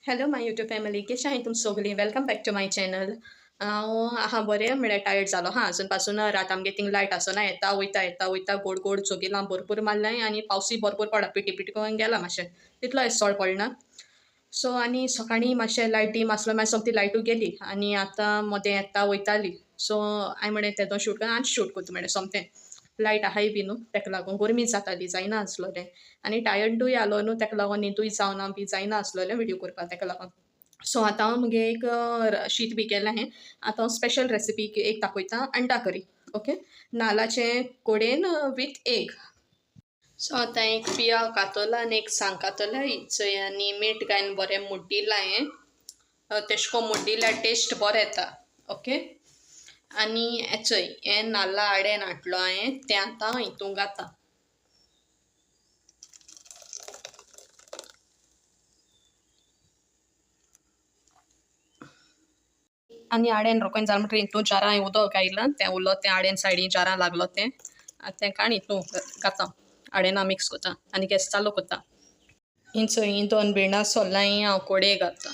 Hello माय YouTube family, कशें आहाय तुम सगळीं? Welcome back to my channel. हांव आहा बरें म्हळ्यार टायर्ड जालो हा अजून पासून रात आमगे थिंग लायट आसना, येता वयता गोड गोड जोगिलां भरपूर मारलाय आनी पावसूय भरपूर पडा पिटी पिटी करून गेला मातशें, तितलो एस चड पडना. सो आनी सकाळीं मातशें लायट डीम आसलो, मागीर सोमती लायटू गेली आनी आतां मोदें येता वयताली. सो हांवें म्हळें तेदो शूट कर आनी शूट करता म्हळें सोमतें. लायट आहाय बी न्हू तेका लागून गरमी जाताली जायना आसलोलें आनी टायर्डूय आलो न्हू तेका लागून न्हिदूय जावना बी जायना आसलोलें व्हिडियो करपाक तेका लागून. सो आतां हांव मुगे एक शीत बी केलें हें. आतां हांव स्पेशल रेसिपी एक दाखयतां अंडा करी. ओके, नाल्लाचें कोडेन वीथ एग. सो आतां एक पियाव कातोला आनी एक सांग कातोला चोय आनी मीठ घायन बरें मुड्डिलां हें. तेशें कोन्न मुड्डिल्यार टेस्ट बरो येता. ओके, आनी चोय हें नाल्ला आडेन हाडलो हांवें तें आतां हितून घातां. आनी आडेन रोखोन जाल म्हणटकीर हितून जारां उदक घायलां तें उरलो तें आडेन सायडीन जारां लागलो तें तेका आनी हितून घातां. आडेन हांव मिक्स कोतां आनी गॅस चालू कोतां. ही 2 भिरणां सोल्लांय हांव कोडये घालतां.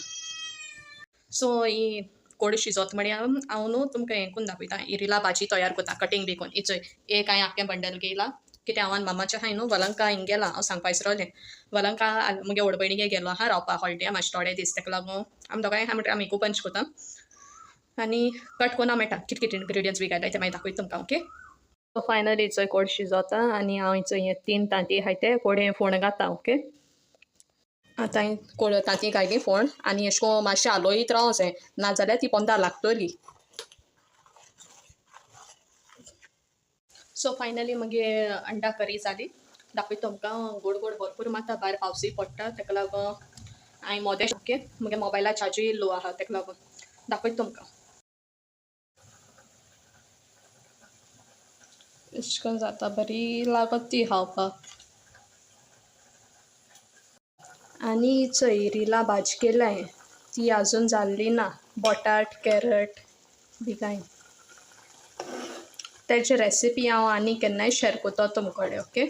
सो ही कोड शिजोत म्हळ्यार हांव न्हू तुमकां हें करून दाखयतां. इरिला भाजी तयार कोतां कटींग बी कोन्न. चोय एक हांवें आख्खें बंडल घेयलां कित्याक हांव आनी मामाचें आहाय न्हू वलंका हिंग गेलां. हांव सांगपा विसरोलें. वलंका मुगे व्हड भयणीगे गेलो आहा रावपा हॉलिडे मातशें थोडे दीस तेका लागून आमी दोगांय आहा म्हणटकीर आमी एकू पंच कोतां आनी कट कोन्न हांव मेळटा कितें कितें इन्ग्रिडियंट्स बी घायताय ते मागीर दाखयता तुमकां. ओके, सो फायनली चोय कोड शिजोता आनी हांव चोय 3 तांतीं आहाय ते कोडे फोण घातां. ओके, आतां हांवें तांतीं घायलीं फोण आनी अशें कोन्न मातशें हालोयत रावों जाय नाजाल्यार ती पोंदा लागतली. सो फायनली मगे अंडा करी जाली. दाखयता तुमकां गोड गोड भरपूर माता भायर पावसूय पडटा तेका लागून हांवें मोदें ओके मुगे मोबायला चार्जूय लो आहा तेका लागून दाखयता तुमकां. अशें करून जाता बरी लागत ती खावपाक. आनी चोय रिला भाजी केल्या हांवें ती आजून जाल्ली ना. बटाट कॅरट बी घायन तेजी रेसिपी हांव आनी केन्नाय शेअर कोत्ता तुमकोडे. ओके,